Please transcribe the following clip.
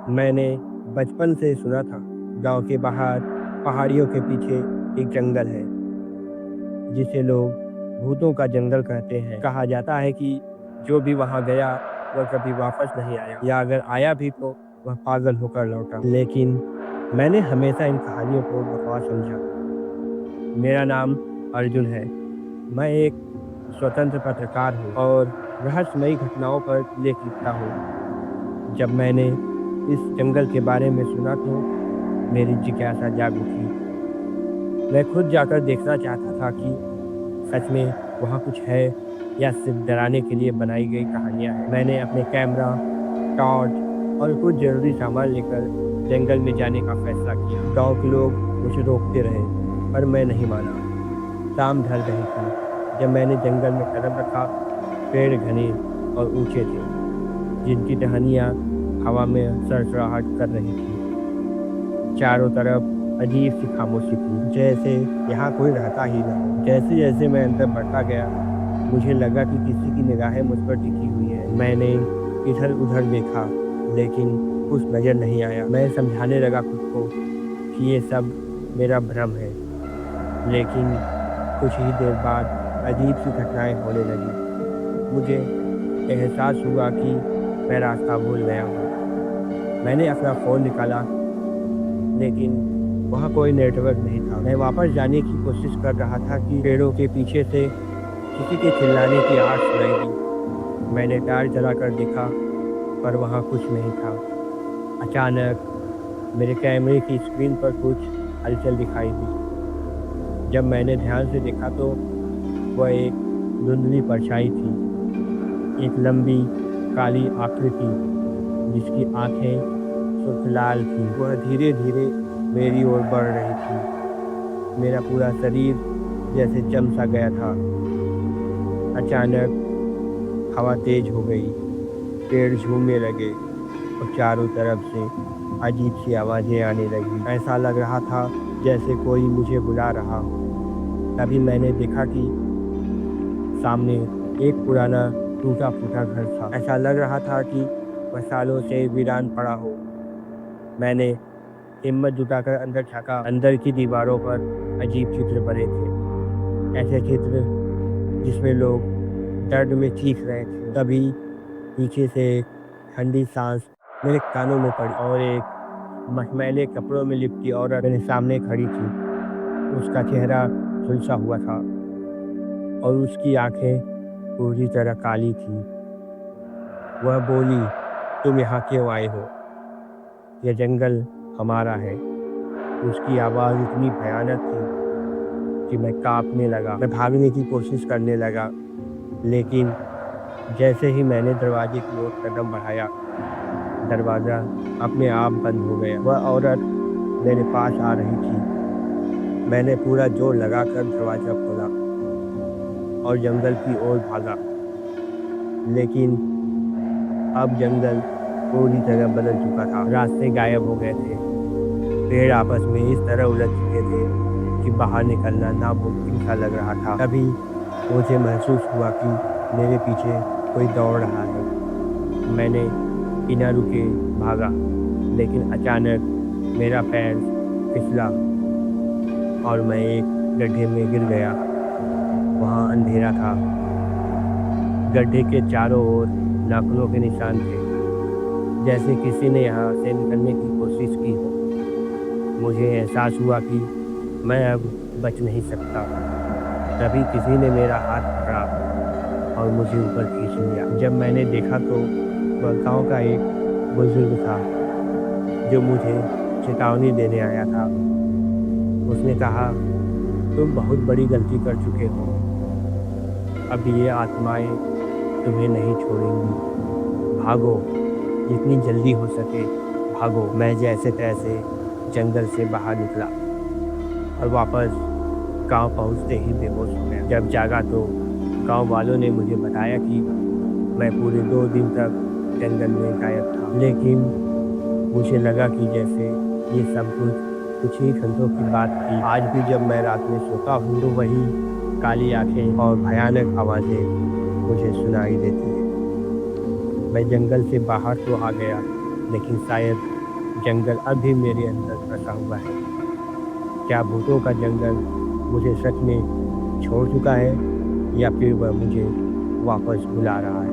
मैंने बचपन से सुना था, गांव के बाहर पहाड़ियों के पीछे एक जंगल है जिसे लोग भूतों का जंगल कहते हैं। कहा जाता है कि जो भी वहां गया वह कभी वापस नहीं आया, या अगर आया भी तो वह पागल होकर लौटा। लेकिन मैंने हमेशा इन कहानियों को बकवास समझा। मेरा नाम अर्जुन है। मैं एक स्वतंत्र पत्रकार हूँ और रहस्यमयी घटनाओं पर लेख लिखता हूँ। जब मैंने इस जंगल के बारे में सुना तो मेरी जिज्ञासा जाग उठी। मैं खुद जाकर देखना चाहता था कि सच में वहाँ कुछ है या सिर्फ डराने के लिए बनाई गई कहानियाँ हैं। मैंने अपने कैमरा, टॉर्च और कुछ जरूरी सामान लेकर जंगल में जाने का फैसला किया। गांव के लोग मुझे रोकते रहे, पर मैं नहीं माना। शाम ढल रही थी जब मैंने जंगल में कदम रखा। पेड़ घने और ऊंचे थे, जिनकी टहनियाँ हवा में सरसराहट कर रही थी। चारों तरफ अजीब सी खामोशी थी, जैसे यहाँ कोई रहता ही ना हो। जैसे जैसे मैं अंदर बढ़ता गया, मुझे लगा कि किसी की निगाहें मुझ पर टिकी हुई है। मैंने इधर उधर देखा, लेकिन कुछ नजर नहीं आया। मैं समझाने लगा खुद को कि ये सब मेरा भ्रम है, लेकिन कुछ ही देर बाद अजीब सी घटनाएं होने लगी। मुझे एहसास हुआ कि मैं रास्ता भूल गया हूँ। मैंने अपना फ़ोन निकाला, लेकिन वहाँ कोई नेटवर्क नहीं था। मैं वापस जाने की कोशिश कर रहा था कि पेड़ों के पीछे से किसी के चिल्लाने की आवाज़ सुनाई दी। मैंने टार्च जलाकर देखा, पर वहाँ कुछ नहीं था। अचानक मेरे कैमरे की स्क्रीन पर कुछ हलचल दिखाई दी। जब मैंने ध्यान से देखा तो वह एक धुंधली परछाई थी, एक लंबी काली आकृति जिसकी आंखें सुर्ख लाल थी। वह धीरे धीरे मेरी ओर बढ़ रही थी। मेरा पूरा शरीर जैसे जम सा गया था। अचानक हवा तेज हो गई, पेड़ झूमने लगे और चारों तरफ से अजीब सी आवाज़ें आने लगी। ऐसा लग रहा था जैसे कोई मुझे बुला रहा हो। तभी मैंने देखा कि सामने एक पुराना टूटा फूटा घर था। ऐसा लग रहा था कि वह सालों से वीरान पड़ा हो। मैंने हिम्मत जुटाकर अंदर झाँका। अंदर की दीवारों पर अजीब चित्र बने थे, ऐसे चित्र जिसमें लोग दर्द में चीख रहे थे। तभी पीछे से एक ठंडी सांस मेरे कानों में पड़ी और एक मखमैले कपड़ों में लिपटी औरत मेरे सामने खड़ी थी। उसका चेहरा झुलसा हुआ था और उसकी आंखें पूरी तरह काली थी। वह बोली, तुम यहाँ क्यों आए हो? यह जंगल हमारा है। उसकी आवाज़ इतनी भयानक थी कि मैं कांपने लगा। मैं भागने की कोशिश करने लगा, लेकिन जैसे ही मैंने दरवाजे की ओर कदम बढ़ाया, दरवाज़ा अपने आप बंद हो गया। वह औरत मेरे पास आ रही थी। मैंने पूरा जोर लगाकर दरवाज़ा खोला और जंगल की ओर भागा, लेकिन अब जंगल पूरी तरह बदल चुका था। रास्ते गायब हो गए थे। पेड़ आपस में इस तरह उलझ चुके थे कि बाहर निकलना नामुमकिन सा लग रहा था। तभी मुझे महसूस हुआ कि मेरे पीछे कोई दौड़ रहा है। मैंने बिना रुके भागा, लेकिन अचानक मेरा पैर फिसला और मैं एक गड्ढे में गिर गया। वहाँ अंधेरा था। गड्ढे के चारों ओर नाखूनों के निशान थे, जैसे किसी ने यहाँ से निकलने की कोशिश की हो। मुझे एहसास हुआ कि मैं अब बच नहीं सकता। तभी किसी ने मेरा हाथ पकड़ा और मुझे ऊपर खींच लिया। जब मैंने देखा तो वह गांव का एक बुजुर्ग था जो मुझे चेतावनी देने आया था। उसने कहा, तुम बहुत बड़ी गलती कर चुके हो। अब ये आत्माएं तुम्हें नहीं छोड़ेंगी। भागो, जितनी जल्दी हो सके भागो। मैं जैसे तैसे जंगल से बाहर निकला और वापस गांव पहुंचते ही बेहोश हो गया। जब जागा तो गांव वालों ने मुझे बताया कि मैं पूरे 2 दिन तक जंगल में गायब था। लेकिन मुझे लगा कि जैसे ये सब कुछ ही घंटों की बात थी। आज भी जब मैं रात में सोता हूँ तो वही काली आंखें और भयानक आवाज़ें मुझे सुनाई देती हैं। मैं जंगल से बाहर तो आ गया, लेकिन शायद जंगल अभी मेरे अंदर बसा हुआ है। क्या भूतों का जंगल मुझे सच में छोड़ चुका है या फिर वह मुझे वापस बुला रहा है?